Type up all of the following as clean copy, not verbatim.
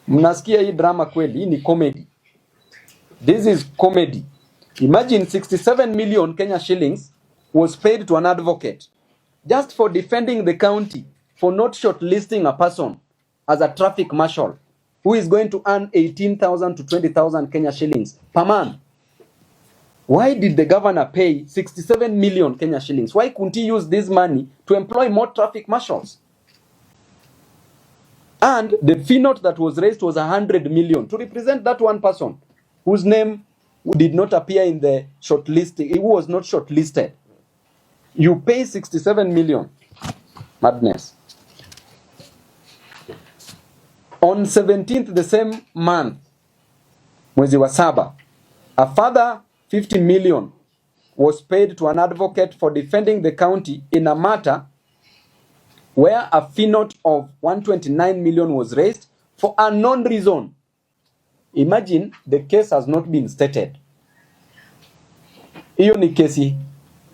Mnasikia hii drama kweli? Hii ni comedy. This is comedy. Imagine 67 million Kenya shillings was paid to an advocate just for defending the county for not shortlisting a person as a traffic marshal who is going to earn 18,000 to 20,000 Kenya shillings per month. Why did the governor pay 67 million Kenya shillings? Why couldn't he use this money to employ more traffic marshals? And the fee note that was raised was 100 million to represent that one person whose name did not appear in the shortlisting. He was not shortlisted. You pay 67 million. Madness. On 17th the same month, mwezi wa saba, a further 50 million was paid to an advocate for defending the county in a matter where a fee note of 129 million was raised for a unknown reason. Imagine the case has not been stated. Hiyo ni kesi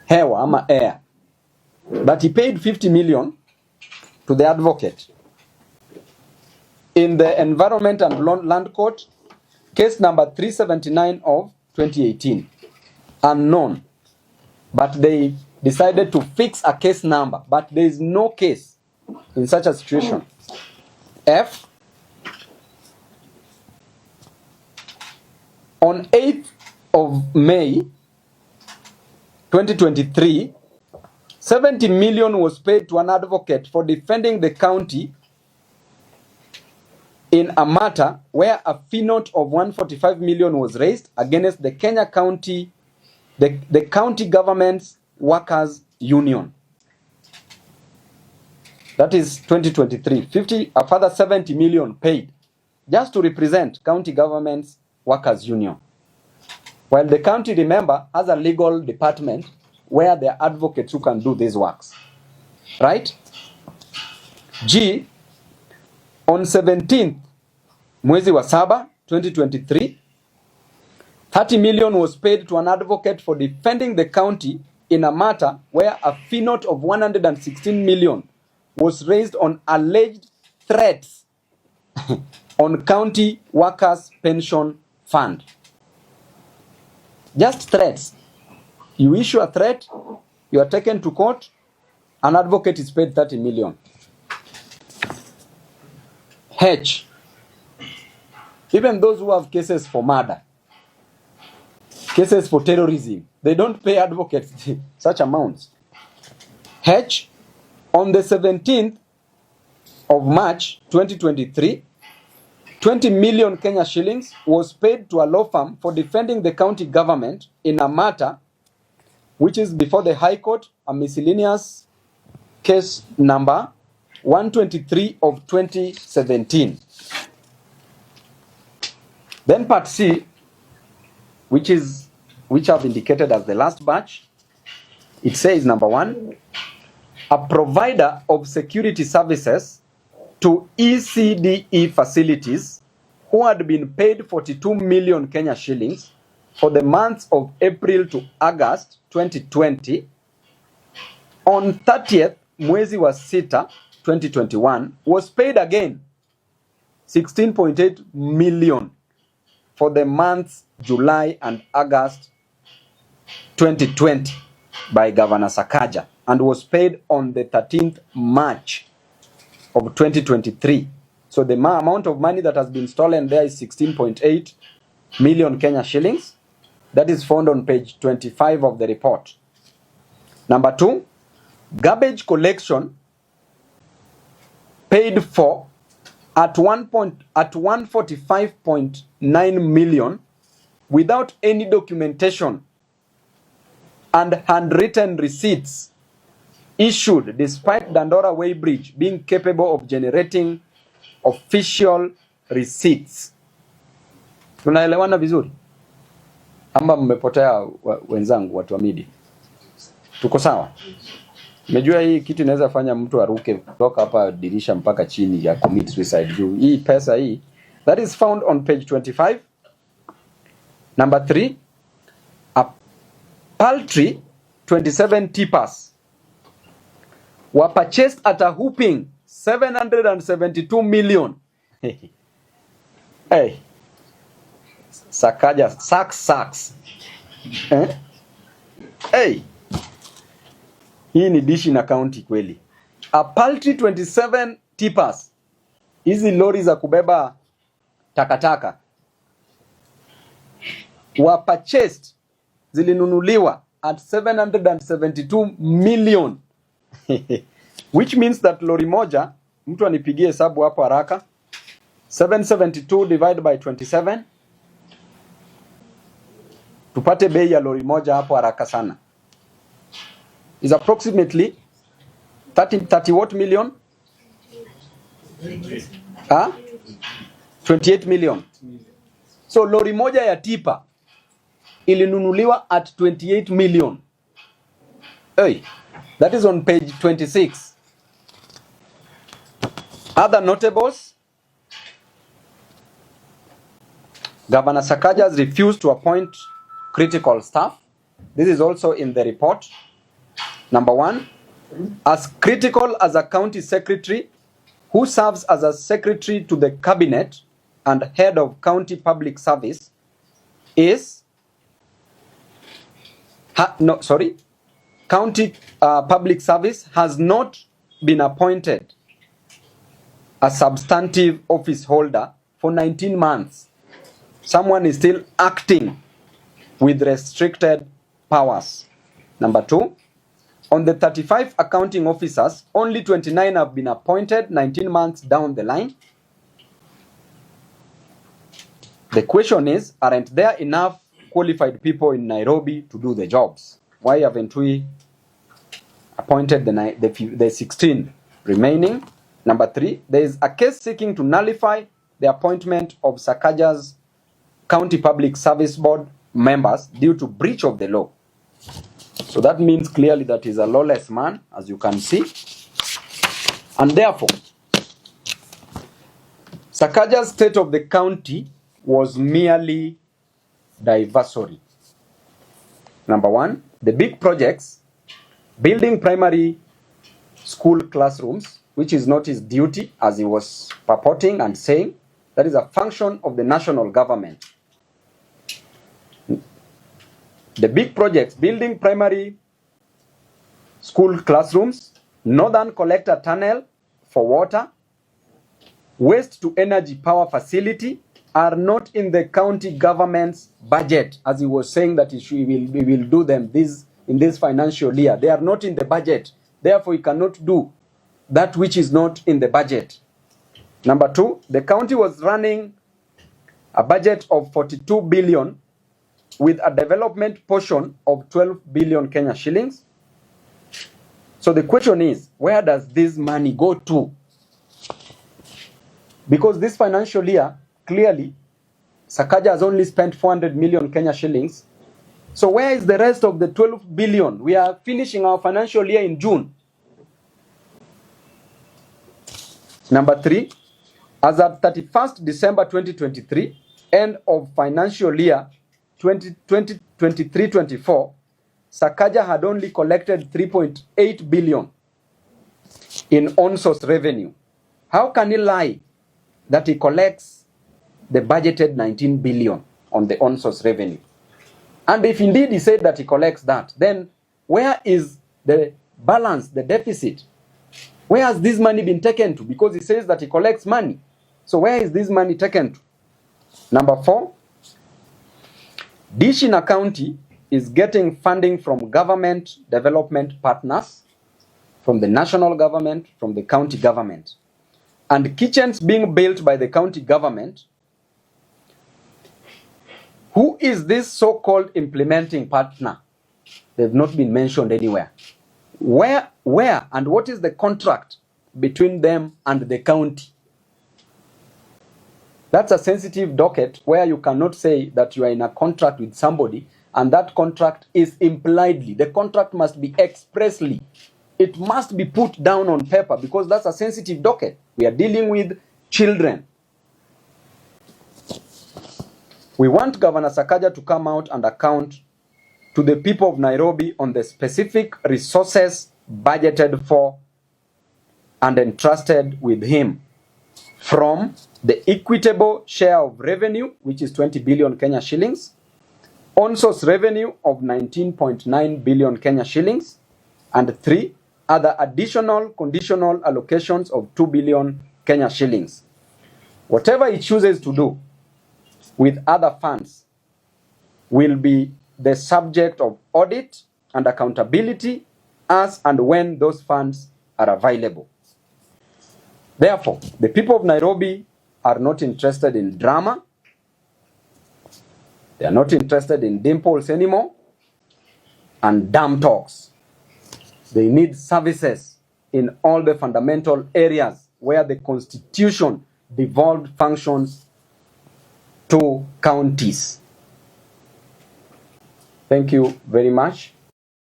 hewa ama air. But he paid 50 million to the advocate. In the Environment and Land Court, case number 379 of 2018. Unknown. But they decided to fix a case number. But there is no case in such a situation. F. On 8th of May 2023, 70 million was paid to an advocate for defending the county in a matter where a fee note of 145 million was raised against the Kenya County, the county government's workers union. That is 2023. A further 70 million paid just to represent county government's workers union. While the county, remember, has a legal department where there are advocates who can do these works. Right? G. On 17th mwezi wa saba 2023, 30 million was paid to an advocate for defending the county in a matter where a fee note of 116 million was raised on alleged threats on county workers' pension fund. Just threats. You issue a threat, you are taken to court, an advocate is paid 30 million. H. Even those who have cases for murder, cases for terrorism, they don't pay advocates such amounts. H. On the 17th of March 2023, 20 million Kenya shillings was paid to a law firm for defending the county government in a matter which is before the High Court, a miscellaneous case number 123 of 2017. Then part C, which I've indicated as the last batch, it says number 1, a provider of security services to ECDE facilities who had been paid 42 million Kenya shillings for the months of April to August 2020, on 30th mwezi wa sita 2021 was paid again 16.8 million for the months July and August 2020 by Governor Sakaja, and was paid on the 13th March of 2023. So the amount of money that has been stolen there is 16.8 million Kenya shillings. That is found on page 25 of the report. Number 2, garbage collection paid for at 145.9 million without any documentation and handwritten receipts issued despite Dandora Weighbridge being capable of generating official receipts. Tunaelewana vizuri? Amba mmepotea wenzangu watu wa media? Tuko sawa? Umejua hii kitu inaweza fanya mtu aruke kutoka hapa dirisha mpaka chini ya commit suicide juu. Hii pesa hii, that is found on page 25. Number 3, a paltry 27 tippers were purchased at a whooping 772 million Hey, Sakaja, sucks. Hey, hii ni dishi na county kweli. A paltry 27 tippers, hizi lori za kubeba takataka, were purchased, zilinunuliwa at 772 million. Which means that lori moja, mtu anipigie hesabu hapo haraka, 772 divided by 27, tupate bei ya lori moja hapo haraka sana, is approximately 30 what million? 28 million. So lori moja ya tipa ilinunuliwa at 28 million. Hey, that is on page 26. Other notables: Governor Sakaja has refused to appoint critical staff. This is also in the report. Number 1, as critical as a county secretary who serves as a secretary to the cabinet and head of county public service is county public service has not been appointed a substantive office holder for 19 months. Someone is still acting with restricted powers. Number 2, on the 35 accounting officers, only 29 have been appointed 19 months down the line. The question is, aren't there enough qualified people in Nairobi to do the jobs? Why haven't we appointed the 16 remaining? Number 3, there is a case seeking to nullify the appointment of Sakaja's County Public Service Board members due to breach of the law. So that means clearly that he's a lawless man, as you can see. And therefore, Sakaja's state of the county was merely diversory. Number 1, the big projects, building primary school classrooms, which is not his duty, as he was purporting and saying, that is a function of the national government. The big projects, building primary school classrooms, northern collector tunnel for water, waste to energy power facility, are not in the county government's budget, as he was saying that he will do them in this financial year. They are not in the budget. Therefore, he cannot do that which is not in the budget. Number 2, the county was running a budget of 42 billion with a development portion of 12 billion Kenya shillings. So the question is, where does this money go to? Because this financial year, clearly, Sakaja has only spent 400 million Kenya shillings. So where is the rest of the 12 billion? We are finishing our financial year in June. Number 3, as of 31st December 2023, end of financial year 2023-24, Sakaja had only collected 3.8 billion in on-source revenue. How can he lie that he collects the budgeted 19 billion on the on-source revenue? And if indeed he said that he collects that, then where is the balance, the deficit? Where has this money been taken to? Because he says that he collects money. So where is this money taken to? Number 4, Dishina County is getting funding from government development partners, from the national government, from the county government. And kitchens being built by the county government. Who is this so-called implementing partner? They've not been mentioned anywhere. Where and what is the contract between them and the county? That's a sensitive docket where you cannot say that you are in a contract with somebody and that contract is impliedly. The contract must be expressly. It must be put down on paper because that's a sensitive docket. We are dealing with children. We want Governor Sakaja to come out and account to the people of Nairobi on the specific resources budgeted for and entrusted with him from the equitable share of revenue, which is 20 billion Kenya shillings, on-source revenue of 19.9 billion Kenya shillings, and 3, other additional conditional allocations of 2 billion Kenya shillings. Whatever it chooses to do with other funds will be the subject of audit and accountability as and when those funds are available. Therefore, the people of Nairobi are not interested in drama. They are not interested in dimples anymore and damn talks. They need services in all the fundamental areas where the Constitution devolved functions to counties. Thank you very much.